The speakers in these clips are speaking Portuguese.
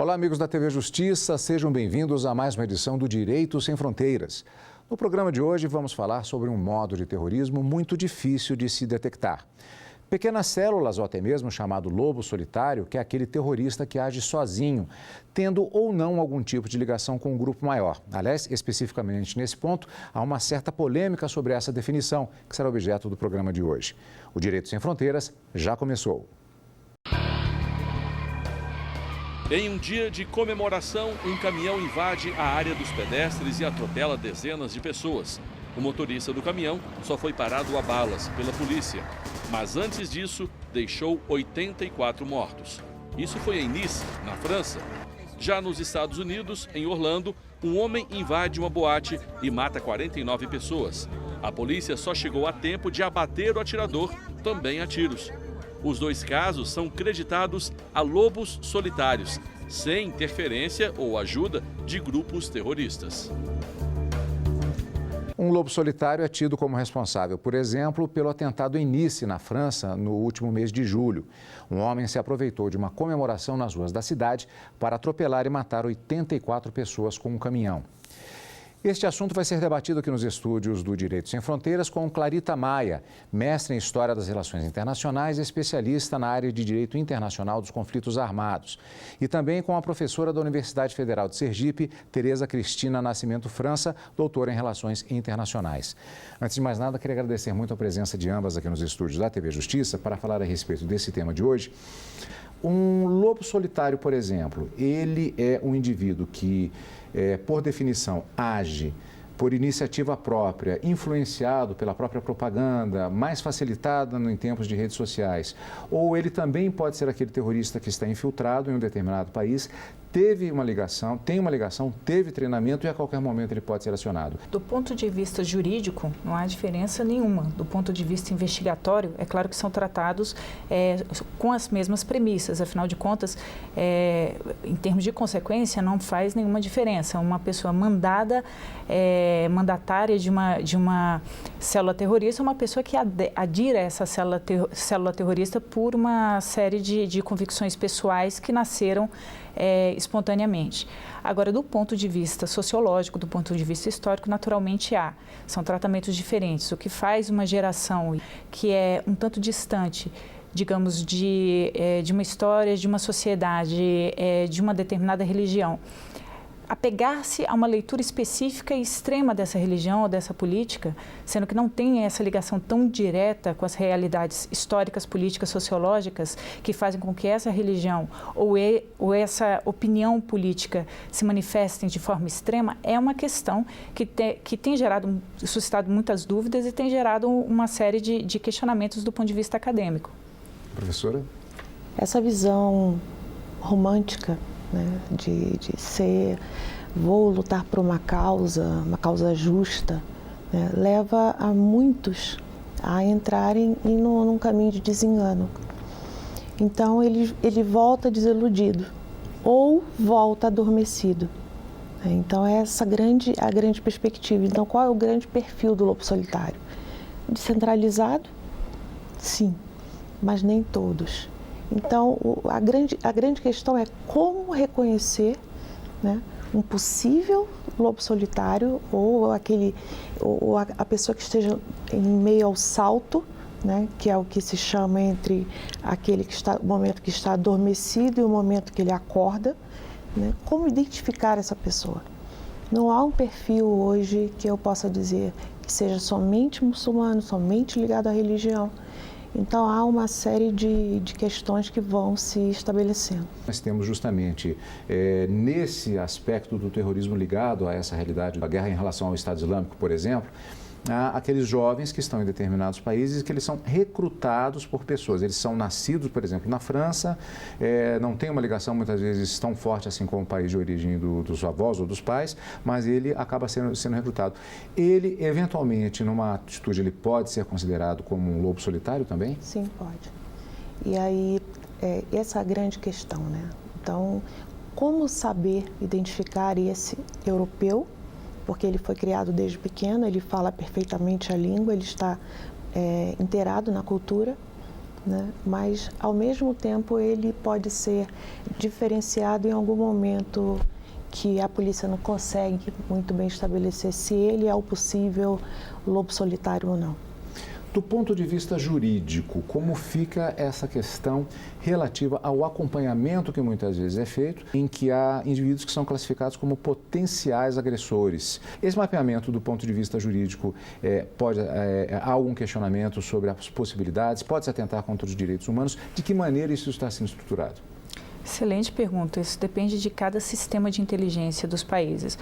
Olá, amigos da TV Justiça, sejam bem-vindos a mais uma edição do Direito Sem Fronteiras. No programa de hoje vamos falar sobre um modo de terrorismo muito difícil de se detectar. Pequenas células, ou até mesmo chamado lobo solitário, que é aquele terrorista que age sozinho, tendo ou não algum tipo de ligação com um grupo maior. Aliás, especificamente nesse ponto, há uma certa polêmica sobre essa definição, que será objeto do programa de hoje. O Direito Sem Fronteiras já começou. Em um dia de comemoração, um caminhão invade a área dos pedestres e atropela dezenas de pessoas. O motorista do caminhão só foi parado a balas pela polícia, mas antes disso deixou 84 mortos. Isso foi em Nice, na França. Já nos Estados Unidos, em Orlando, um homem invade uma boate e mata 49 pessoas. A polícia só chegou a tempo de abater o atirador, também a tiros. Os dois casos são creditados a lobos solitários, sem interferência ou ajuda de grupos terroristas. Um lobo solitário é tido como responsável, por exemplo, pelo atentado em Nice, na França, no último mês de julho. Um homem se aproveitou de uma comemoração nas ruas da cidade para atropelar e matar 84 pessoas com um caminhão. Este assunto vai ser debatido aqui nos estúdios do Direito Sem Fronteiras com Clarita Maia, mestre em História das Relações Internacionais e especialista na área de Direito Internacional dos Conflitos Armados. E também com a professora da Universidade Federal de Sergipe, Tereza Cristina Nascimento França, doutora em Relações Internacionais. Antes de mais nada, queria agradecer muito a presença de ambas aqui nos estúdios da TV Justiça para falar a respeito desse tema de hoje. Um lobo solitário, por exemplo, ele é um indivíduo que, por definição, age por iniciativa própria, influenciado pela própria propaganda, mais facilitada em tempos de redes sociais. Ou ele também pode ser aquele terrorista que está infiltrado em um determinado país, teve uma ligação, teve treinamento e a qualquer momento ele pode ser acionado. Do ponto de vista jurídico, não há diferença nenhuma. Do ponto de vista investigatório, é claro que são tratados com as mesmas premissas. Afinal de contas, em termos de consequência, não faz nenhuma diferença. Uma pessoa mandatária de uma célula terrorista é uma pessoa que adira a essa célula terrorista por uma série de convicções pessoais que nasceram espontaneamente. Agora, do ponto de vista sociológico, do ponto de vista histórico, naturalmente são tratamentos diferentes. O que faz uma geração que é um tanto distante, digamos, de uma história, de uma sociedade, de uma determinada religião, apegar-se a uma leitura específica e extrema dessa religião ou dessa política, sendo que não tem essa ligação tão direta com as realidades históricas, políticas, sociológicas, que fazem com que essa religião ou essa opinião política se manifestem de forma extrema, é uma questão que tem suscitado muitas dúvidas e tem gerado uma série de questionamentos do ponto de vista acadêmico. Professora? Essa visão romântica, né, de ser, vou lutar por uma causa justa, né, leva a muitos a entrarem num caminho de desengano. Então ele volta desiludido ou volta adormecido. Então essa a grande perspectiva. Então qual é o grande perfil do lobo solitário? Descentralizado? Sim, mas nem todos. Então, a grande questão é como reconhecer, né, um possível lobo solitário ou a pessoa que esteja em meio ao salto, né, que é o que se chama entre o momento que está adormecido e o momento que ele acorda, né, como identificar essa pessoa. Não há um perfil hoje que eu possa dizer que seja somente muçulmano, somente ligado à religião. Então, há uma série de questões que vão se estabelecendo. Nós temos justamente, nesse aspecto do terrorismo ligado a essa realidade da guerra em relação ao Estado Islâmico, por exemplo, há aqueles jovens que estão em determinados países que eles são recrutados por pessoas. Eles são nascidos, por exemplo, na França, não tem uma ligação muitas vezes tão forte assim com o país de origem dos avós ou dos pais, mas ele acaba sendo recrutado. Ele, eventualmente, numa atitude, ele pode ser considerado como um lobo solitário também? Sim, pode. E aí, essa é a grande questão, né? Então, como saber identificar esse europeu? Porque ele foi criado desde pequeno, ele fala perfeitamente a língua, ele está inteirado na cultura. né? Mas, ao mesmo tempo, ele pode ser diferenciado em algum momento que a polícia não consegue muito bem estabelecer se ele é o possível lobo solitário ou não. Do ponto de vista jurídico, como fica essa questão relativa ao acompanhamento que muitas vezes é feito, em que há indivíduos que são classificados como potenciais agressores? Esse mapeamento, do ponto de vista jurídico, há algum questionamento sobre as possibilidades? Pode-se atentar contra os direitos humanos? De que maneira isso está sendo estruturado? Excelente pergunta. Isso depende de cada sistema de inteligência dos países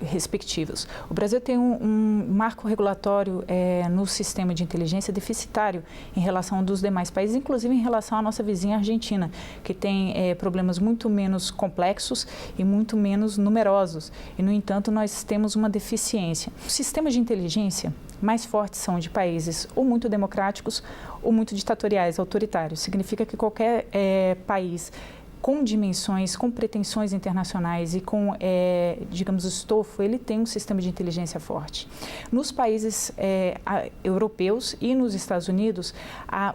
respectivos. O Brasil tem um marco regulatório no sistema de inteligência deficitário em relação dos demais países, inclusive em relação à nossa vizinha Argentina, que tem problemas muito menos complexos e muito menos numerosos. E, no entanto, nós temos uma deficiência. Os sistemas de inteligência mais fortes são de países ou muito democráticos ou muito ditatoriais, autoritários. Significa que qualquer país com dimensões, com pretensões internacionais e com, digamos, estofo, ele tem um sistema de inteligência forte. Nos países europeus e nos Estados Unidos,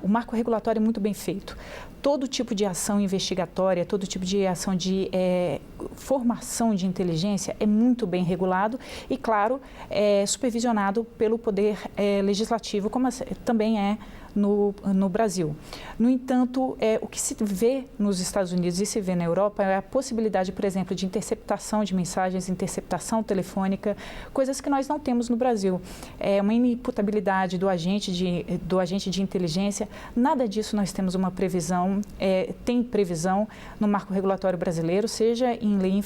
o marco regulatório é muito bem feito. Todo tipo de ação investigatória, todo tipo de ação de formação de inteligência é muito bem regulado e, claro, supervisionado pelo poder legislativo, como também é no Brasil. No entanto, o que se vê nos Estados Unidos e se vê na Europa é a possibilidade, por exemplo, de interceptação de mensagens, interceptação telefônica, coisas que nós não temos no Brasil. Uma inimputabilidade do agente de inteligência, nada disso nós temos uma previsão, tem previsão no marco regulatório brasileiro, seja em lei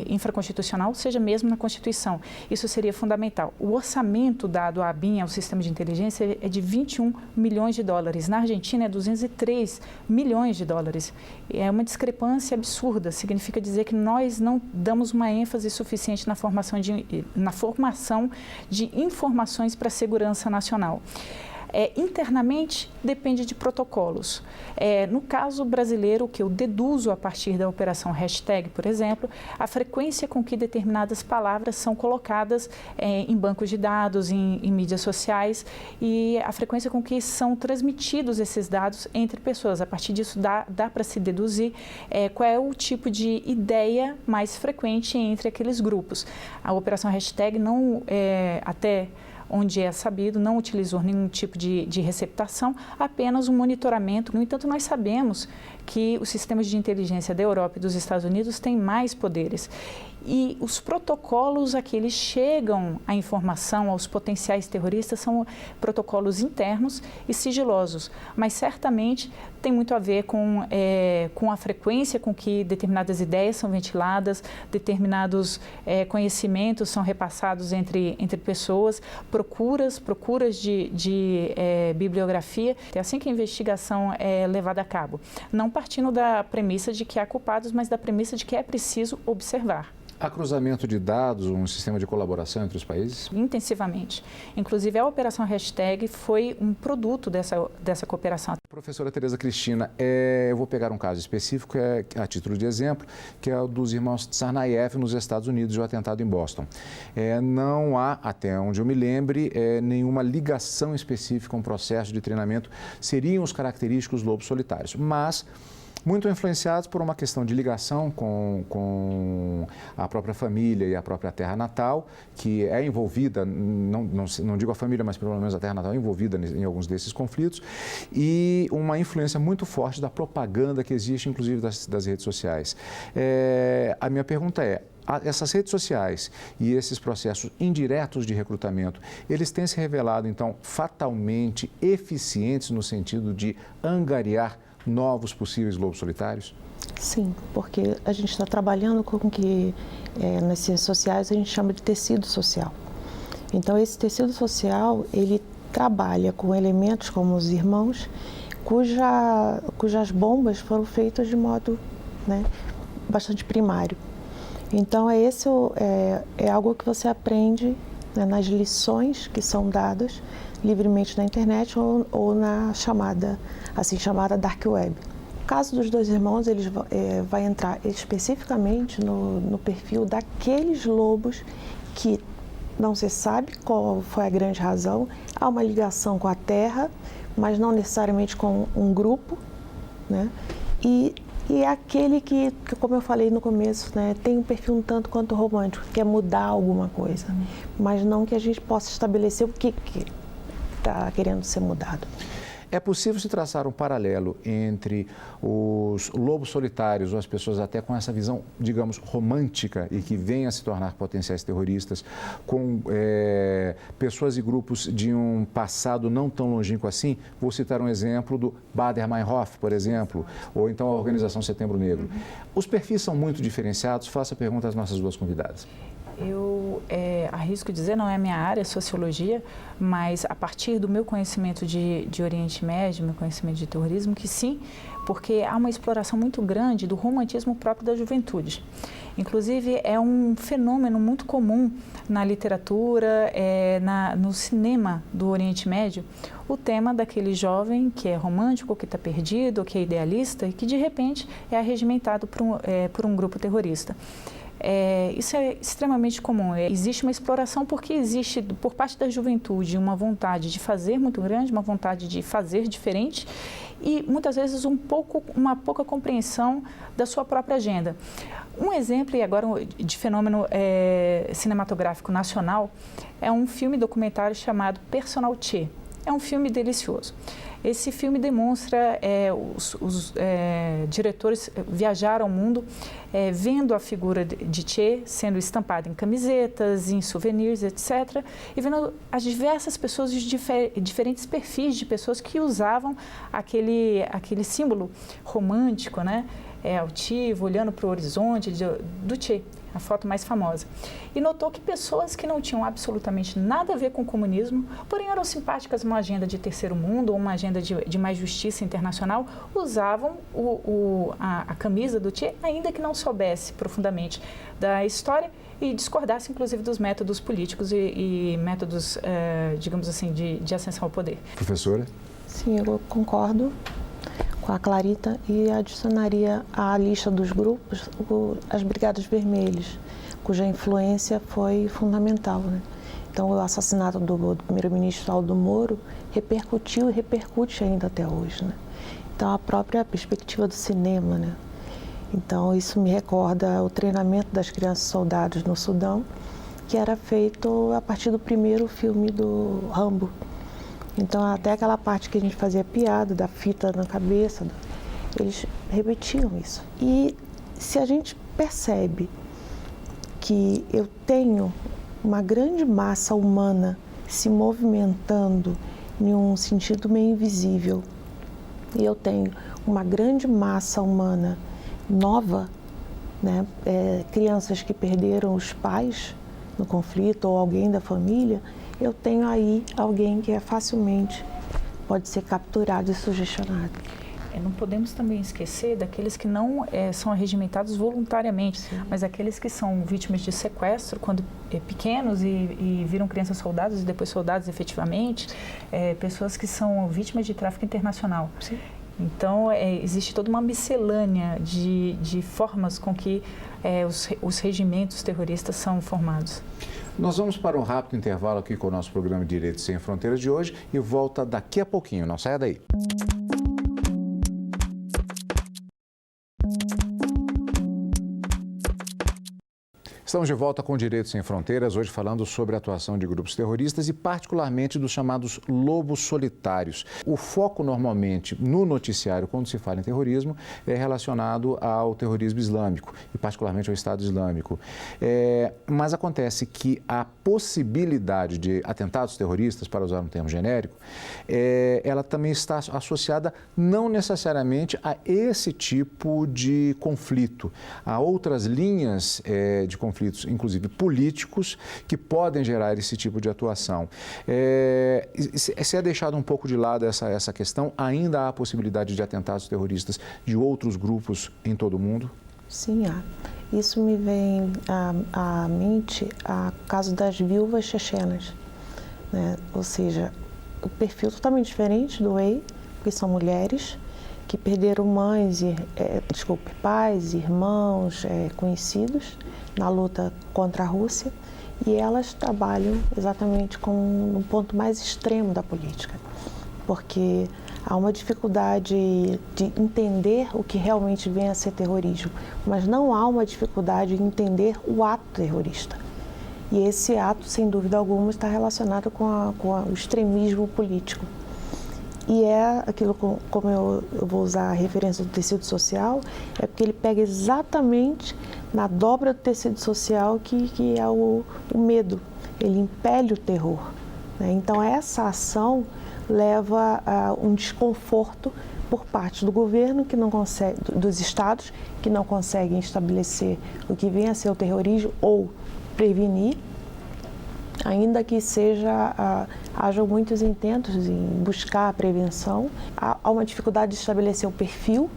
infraconstitucional, seja mesmo na Constituição. Isso seria fundamental. O orçamento dado à ABIN, ao sistema de inteligência, é de 21 milhões de dólares. Na Argentina é 203 milhões de dólares. É uma discrepância absurda. Significa dizer que nós não damos uma ênfase suficiente na formação de informações para a segurança nacional. Internamente, depende de protocolos. No caso brasileiro, o que eu deduzo a partir da operação hashtag, por exemplo, a frequência com que determinadas palavras são colocadas em bancos de dados, em mídias sociais e a frequência com que são transmitidos esses dados entre pessoas. A partir disso, dá para se deduzir qual é o tipo de ideia mais frequente entre aqueles grupos. A operação hashtag não, até onde é sabido, não utilizou nenhum tipo de receptação, apenas um monitoramento. No entanto, nós sabemos que os sistemas de inteligência da Europa e dos Estados Unidos têm mais poderes. E os protocolos a que eles chegam a informação aos potenciais terroristas são protocolos internos e sigilosos, mas certamente tem muito a ver com a frequência com que determinadas ideias são ventiladas, determinados conhecimentos são repassados entre pessoas, procuras de bibliografia. É assim que a investigação é levada a cabo, não partindo da premissa de que há culpados, mas da premissa de que é preciso observar. Há cruzamento de dados, um sistema de colaboração entre os países? Intensivamente. Inclusive, a operação hashtag foi um produto dessa cooperação. Professora Tereza Cristina, eu vou pegar um caso específico, a título de exemplo, que é o dos irmãos Tsarnaev nos Estados Unidos e o atentado em Boston. Não há, até onde eu me lembre, nenhuma ligação específica com o processo de treinamento. Seriam os característicos lobos solitários, mas muito influenciados por uma questão de ligação com a própria família e a própria terra natal, que é envolvida, não digo a família, mas pelo menos a terra natal é envolvida em alguns desses conflitos, e uma influência muito forte da propaganda que existe, inclusive das redes sociais. A minha pergunta é, essas redes sociais e esses processos indiretos de recrutamento, eles têm se revelado, então, fatalmente eficientes no sentido de angariar novos possíveis lobos solitários? Sim, porque a gente está trabalhando com o que nas ciências sociais a gente chama de tecido social. Então, esse tecido social, ele trabalha com elementos como os irmãos, cujas bombas foram feitas de modo bastante primário. Então, é algo que você aprende nas lições que são dadas livremente na internet ou na chamada Dark Web. No caso dos dois irmãos, ele vai entrar especificamente no perfil daqueles lobos que não se sabe qual foi a grande razão, há uma ligação com a terra, mas não necessariamente com um grupo, né? E é aquele que, como eu falei no começo, né, tem um perfil um tanto quanto romântico, que quer mudar alguma coisa, mas não que a gente possa estabelecer o que está querendo ser mudado. É possível se traçar um paralelo entre os lobos solitários, ou as pessoas até com essa visão, digamos, romântica e que venham a se tornar potenciais terroristas, com pessoas e grupos de um passado não tão longínquo assim? Vou citar um exemplo do Baader-Meinhof, por exemplo, ou então a Organização Setembro Negro. Os perfis são muito diferenciados? Faço a pergunta às nossas duas convidadas. Eu arrisco dizer, não é a minha área, sociologia, mas a partir do meu conhecimento de Oriente Médio, meu conhecimento de terrorismo, que sim, porque há uma exploração muito grande do romantismo próprio da juventude. Inclusive, é um fenômeno muito comum na literatura, no cinema do Oriente Médio, o tema daquele jovem que é romântico, que está perdido, que é idealista e que, de repente, é arregimentado por um grupo terrorista. Isso é extremamente comum. Existe uma exploração porque existe, por parte da juventude, uma vontade de fazer muito grande, uma vontade de fazer diferente e, muitas vezes, uma pouca compreensão da sua própria agenda. Um exemplo, e agora de fenômeno cinematográfico nacional, é um filme documentário chamado Personal Che. É um filme delicioso. Esse filme demonstra os diretores viajaram ao mundo vendo a figura de Che sendo estampada em camisetas, em souvenirs, etc. E vendo as diversas pessoas de diferentes perfis de pessoas que usavam aquele símbolo romântico, né? Altivo, olhando para o horizonte do Che, a foto mais famosa. E notou que pessoas que não tinham absolutamente nada a ver com o comunismo, porém eram simpáticas a uma agenda de terceiro mundo ou uma agenda de mais justiça internacional, usavam a camisa do Che, ainda que não soubesse profundamente da história e discordasse, inclusive, dos métodos políticos e métodos, digamos assim, de ascensão ao poder. Professora? Sim, eu concordo com a Clarita e adicionaria à lista dos grupos as Brigadas Vermelhas, cuja influência foi fundamental, né? Então, o assassinato do primeiro-ministro Aldo Moro repercutiu e repercute ainda até hoje, né? Então, a própria perspectiva do cinema, né? Então, isso me recorda o treinamento das crianças soldados no Sudão, que era feito a partir do primeiro filme do Rambo. Então, até aquela parte que a gente fazia piada, da fita na cabeça, eles repetiam isso. E se a gente percebe que eu tenho uma grande massa humana se movimentando em um sentido meio invisível, e eu tenho uma grande massa humana nova, né, crianças que perderam os pais no conflito ou alguém da família, eu tenho aí alguém que facilmente pode ser capturado e sugestionado. Não podemos também esquecer daqueles que não são arregimentados voluntariamente, sim, mas aqueles que são vítimas de sequestro quando pequenos e viram crianças soldados e depois soldados efetivamente, pessoas que são vítimas de tráfico internacional. Sim. Então, existe toda uma miscelânea de formas com que os regimentos terroristas são formados. Nós vamos para um rápido intervalo aqui com o nosso programa Direitos Sem Fronteiras de hoje e volta daqui a pouquinho. Não saia daí. Estamos de volta com Direitos Sem Fronteiras, hoje falando sobre a atuação de grupos terroristas e particularmente dos chamados lobos solitários. O foco normalmente no noticiário, quando se fala em terrorismo, é relacionado ao terrorismo islâmico e particularmente ao Estado Islâmico. Mas acontece que a possibilidade de atentados terroristas, para usar um termo genérico, ela também está associada não necessariamente a esse tipo de conflito. Há outras linhas de conflitos, inclusive políticos, que podem gerar esse tipo de atuação. Se é deixado um pouco de lado essa questão, ainda há a possibilidade de atentados terroristas de outros grupos em todo o mundo? Sim, há. Isso me vem à mente o caso das viúvas chechenas, né? Ou seja, o perfil totalmente diferente do EI, porque são mulheres que perderam pais, irmãos, conhecidos na luta contra a Rússia, e elas trabalham exatamente no ponto mais extremo da política. porque há uma dificuldade de entender o que realmente vem a ser terrorismo, mas não há uma dificuldade em entender o ato terrorista. E esse ato, sem dúvida alguma, está relacionado com o extremismo político. E é aquilo, como eu vou usar a referência do tecido social, é porque ele pega exatamente na dobra do tecido social que é o medo. Ele impele o terror, né? Então, essa ação leva a um desconforto por parte do governo, que não consegue, dos estados, que não conseguem estabelecer o que vem a ser o terrorismo ou prevenir, ainda que haja muitos intentos em buscar a prevenção. Há uma dificuldade de estabelecer o perfil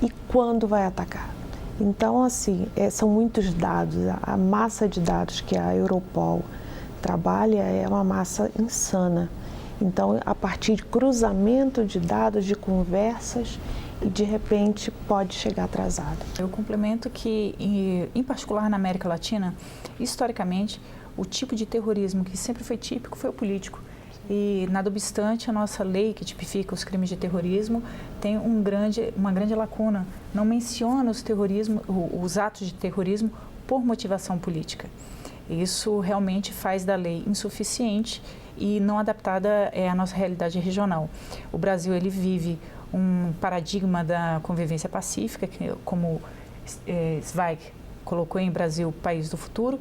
e quando vai atacar. Então, assim, são muitos dados, a massa de dados que a Europol trabalha é uma massa insana. Então, a partir de cruzamento de dados, de conversas, e de repente pode chegar atrasado. Eu complemento que, em particular na América Latina, historicamente, o tipo de terrorismo que sempre foi típico foi o político. E, nada obstante, a nossa lei que tipifica os crimes de terrorismo tem uma grande lacuna. Não menciona os atos de terrorismo por motivação política. Isso realmente faz da lei insuficiente e não adaptada à nossa realidade regional. O Brasil, ele vive um paradigma da convivência pacífica, que, como Zweig colocou em Brasil, país do futuro.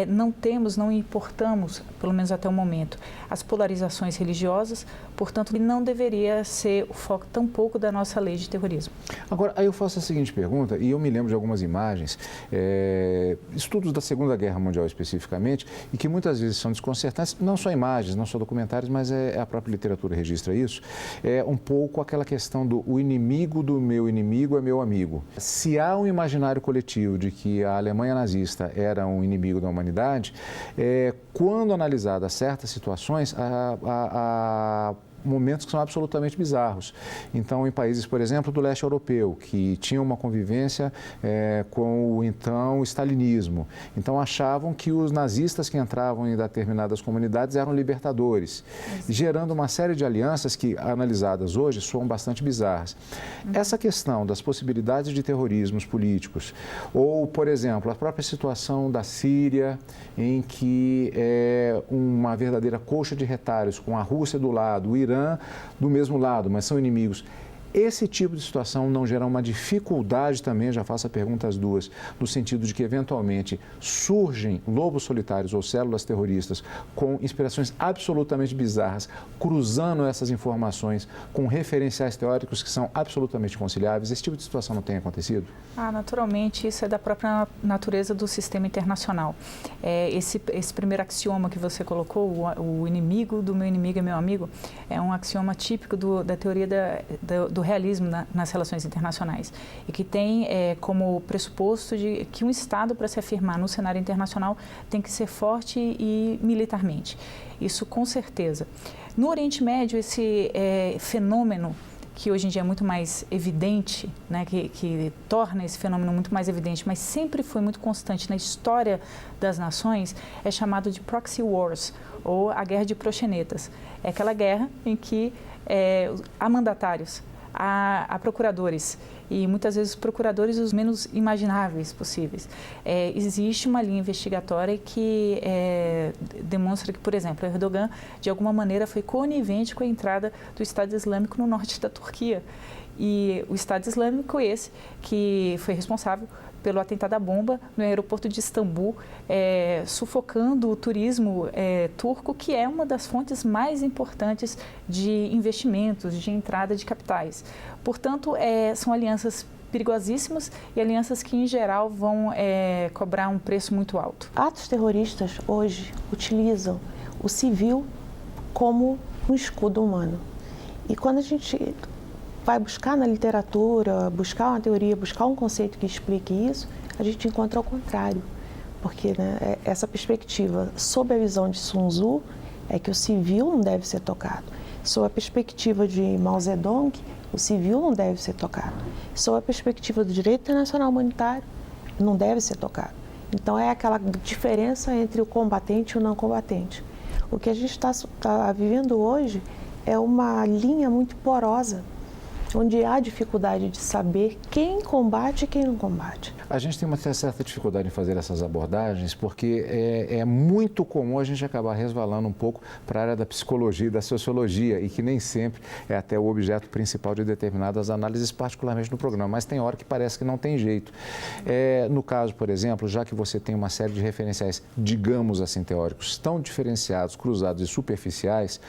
Não importamos, pelo menos até o momento, as polarizações religiosas, portanto, não deveria ser o foco tampouco da nossa lei de terrorismo. Agora, aí eu faço a seguinte pergunta, e eu me lembro de algumas imagens, estudos da Segunda Guerra Mundial especificamente, e que muitas vezes são desconcertantes, não só imagens, não só documentários, mas a própria literatura registra isso, um pouco aquela questão do o inimigo do meu inimigo é meu amigo. Se há um imaginário coletivo de que a Alemanha nazista era um inimigo da humanidade, quando analisadas certas situações, há momentos que são absolutamente bizarros. Então, em países, por exemplo, do leste europeu, que tinham uma convivência com o então stalinismo, então achavam que os nazistas que entravam em determinadas comunidades eram libertadores, gerando uma série de alianças que, analisadas hoje, soam bastante bizarras. Essa questão das possibilidades de terrorismos políticos, ou, por exemplo, a própria situação da Síria, em que é uma verdadeira coxa de retalhos, com a Rússia do lado, o Irã do mesmo lado, mas são inimigos. Esse tipo de situação não gera uma dificuldade também, já faço a pergunta às duas, no sentido de que, eventualmente, surgem lobos solitários ou células terroristas com inspirações absolutamente bizarras, cruzando essas informações com referenciais teóricos que são absolutamente conciliáveis? Esse tipo de situação não tem acontecido? Naturalmente, isso é da própria natureza do sistema internacional. Esse primeiro axioma que você colocou, o inimigo do meu inimigo é meu amigo, é um axioma típico da teoria do realismo nas relações internacionais e que tem como pressuposto de que um Estado, para se afirmar no cenário internacional, tem que ser forte e militarmente. Isso com certeza. No Oriente Médio, esse fenômeno que hoje em dia é muito mais evidente, né, que torna esse fenômeno muito mais evidente, mas sempre foi muito constante na história das nações, é chamado de proxy wars, ou a guerra de proxenetas. É aquela guerra em que há mandatários, há procuradores, e muitas vezes os procuradores os menos imagináveis possíveis. Existe uma linha investigatória que demonstra que, por exemplo, Erdogan, de alguma maneira, foi conivente com a entrada do Estado Islâmico no norte da Turquia. E o Estado Islâmico esse, que foi responsável pelo atentado à bomba no aeroporto de Istambul, sufocando o turismo turco, que é uma das fontes mais importantes de investimentos, de entrada de capitais. Portanto, são alianças perigosíssimas e alianças que, em geral, vão cobrar um preço muito alto. Atos terroristas, hoje, utilizam o civil como um escudo humano. E quando a gente vai buscar na literatura, buscar uma teoria, buscar um conceito que explique isso, a gente encontra ao contrário. Porque, né, essa perspectiva, sob a visão de Sun Tzu, é que o civil não deve ser tocado. Sob a perspectiva de Mao Zedong, o civil não deve ser tocado. Sob a perspectiva do direito internacional humanitário, não deve ser tocado. Então, é aquela diferença entre o combatente e o não combatente. O que a gente está vivendo hoje é uma linha muito porosa, onde há dificuldade de saber quem combate e quem não combate. A gente tem uma certa dificuldade em fazer essas abordagens porque é muito comum a gente acabar resvalando um pouco para a área da psicologia e da sociologia e que nem sempre é até o objeto principal de determinadas análises, particularmente no programa, mas tem hora que parece que não tem jeito. No caso, por exemplo, já que você tem uma série de referenciais, digamos assim, teóricos, tão diferenciados, cruzados e superficiais,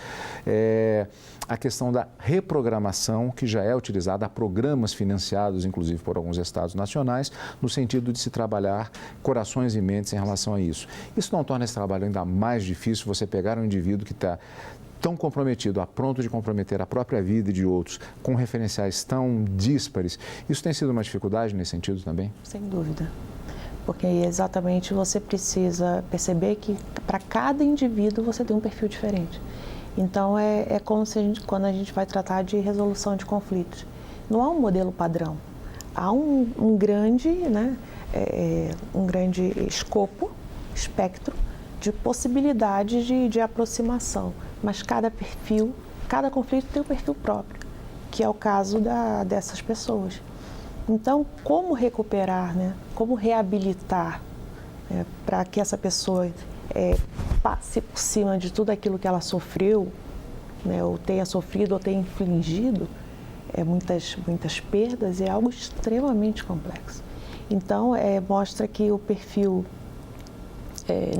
a questão da reprogramação, que já é utilizada, há programas financiados, inclusive por alguns estados nacionais, no sentido de se trabalhar corações e mentes em relação a isso. Isso não torna esse trabalho ainda mais difícil, você pegar um indivíduo que está tão comprometido, a ponto de comprometer a própria vida e de outros, com referenciais tão díspares. Isso tem sido uma dificuldade nesse sentido também? Sem dúvida. Porque exatamente você precisa perceber que para cada indivíduo você tem um perfil diferente. Então, é como se quando a gente vai tratar de resolução de conflitos. Não há um modelo padrão. Há um grande escopo, espectro de possibilidades de aproximação. Mas cada conflito tem um perfil próprio, que é o caso dessas pessoas. Então, como recuperar, como reabilitar para que essa pessoa passe por cima de tudo aquilo que ela sofreu, ou tenha sofrido ou tenha infligido muitas perdas, é algo extremamente complexo. Então, mostra que o perfil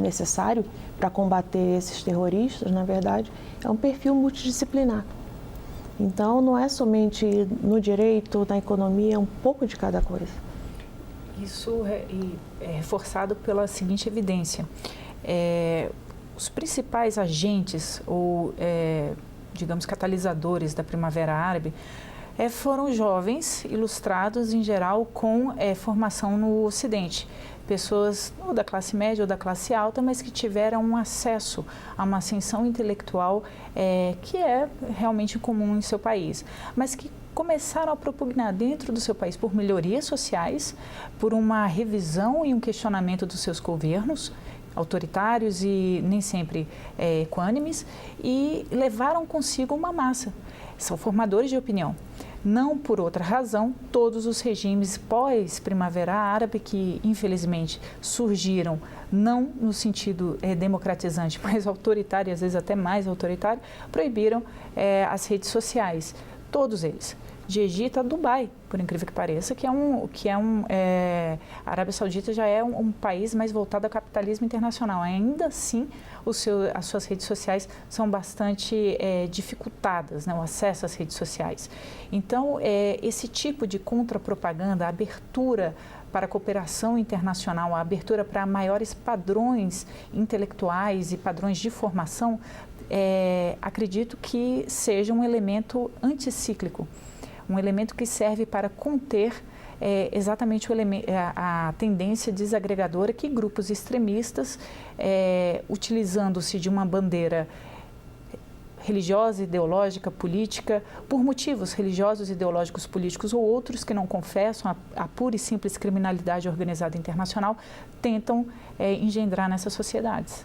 necessário para combater esses terroristas, na verdade, é um perfil multidisciplinar. Então, não é somente no direito, na economia, é um pouco de cada coisa. Isso é reforçado pela seguinte evidência. Os principais agentes ou, digamos, catalisadores da Primavera Árabe foram jovens ilustrados, em geral, com formação no Ocidente. Pessoas ou da classe média ou da classe alta, mas que tiveram um acesso a uma ascensão intelectual que é realmente comum em seu país, mas que começaram a propugnar dentro do seu país por melhorias sociais, por uma revisão e um questionamento dos seus governos, autoritários e nem sempre equânimes, e levaram consigo uma massa. São formadores de opinião. Não por outra razão, todos os regimes pós-Primavera Árabe, que infelizmente surgiram não no sentido democratizante, mas autoritário, às vezes até mais autoritário, proibiram as redes sociais. Todos eles. De Egito a Dubai, por incrível que pareça, a Arábia Saudita já é um país mais voltado ao capitalismo internacional. Ainda assim, as suas redes sociais são bastante dificultadas, o acesso às redes sociais. Então, esse tipo de contrapropaganda, a abertura para a cooperação internacional, a abertura para maiores padrões intelectuais e padrões de formação, acredito que seja um elemento anticíclico. Um elemento que serve para conter exatamente a tendência desagregadora que grupos extremistas, utilizando-se de uma bandeira religiosa, ideológica, política, por motivos religiosos, ideológicos, políticos ou outros que não confessam a pura e simples criminalidade organizada internacional, tentam engendrar nessas sociedades.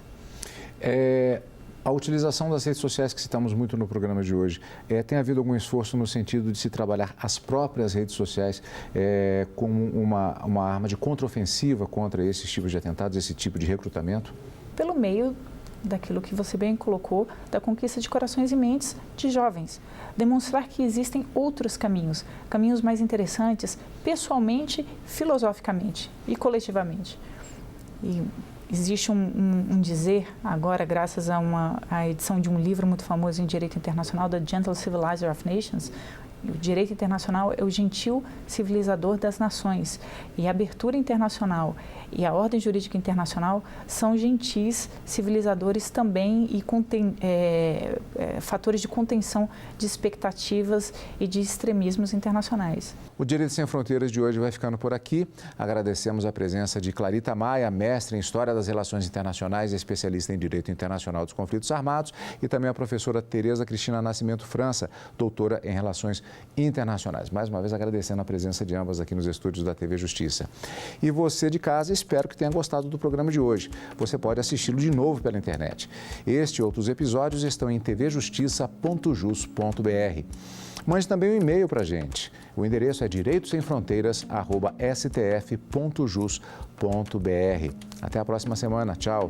A utilização das redes sociais que citamos muito no programa de hoje, tem havido algum esforço no sentido de se trabalhar as próprias redes sociais como uma arma de contraofensiva contra esses tipos de atentados, esse tipo de recrutamento? Pelo meio daquilo que você bem colocou, da conquista de corações e mentes de jovens. Demonstrar que existem outros caminhos mais interessantes, pessoalmente, filosoficamente e coletivamente. E existe um dizer agora, graças à edição de um livro muito famoso em Direito Internacional, The Gentle Civilizer of Nations. O direito internacional é o gentil civilizador das nações. E a abertura internacional e a ordem jurídica internacional são gentis civilizadores também e fatores de contenção de expectativas e de extremismos internacionais. O Direito Sem Fronteiras de hoje vai ficando por aqui. Agradecemos a presença de Clarita Maia, mestre em História das Relações Internacionais e especialista em Direito Internacional dos Conflitos Armados, e também a professora Tereza Cristina Nascimento França, doutora em Relações internacionais. Mais uma vez agradecendo a presença de ambas aqui nos estúdios da TV Justiça. E você de casa, espero que tenha gostado do programa de hoje. Você pode assisti-lo de novo pela internet. Este e outros episódios estão em tvjustiça.jus.br. Mande também um e-mail para a gente. O endereço é direitosemfronteiras@stf.jus.br. Até a próxima semana. Tchau.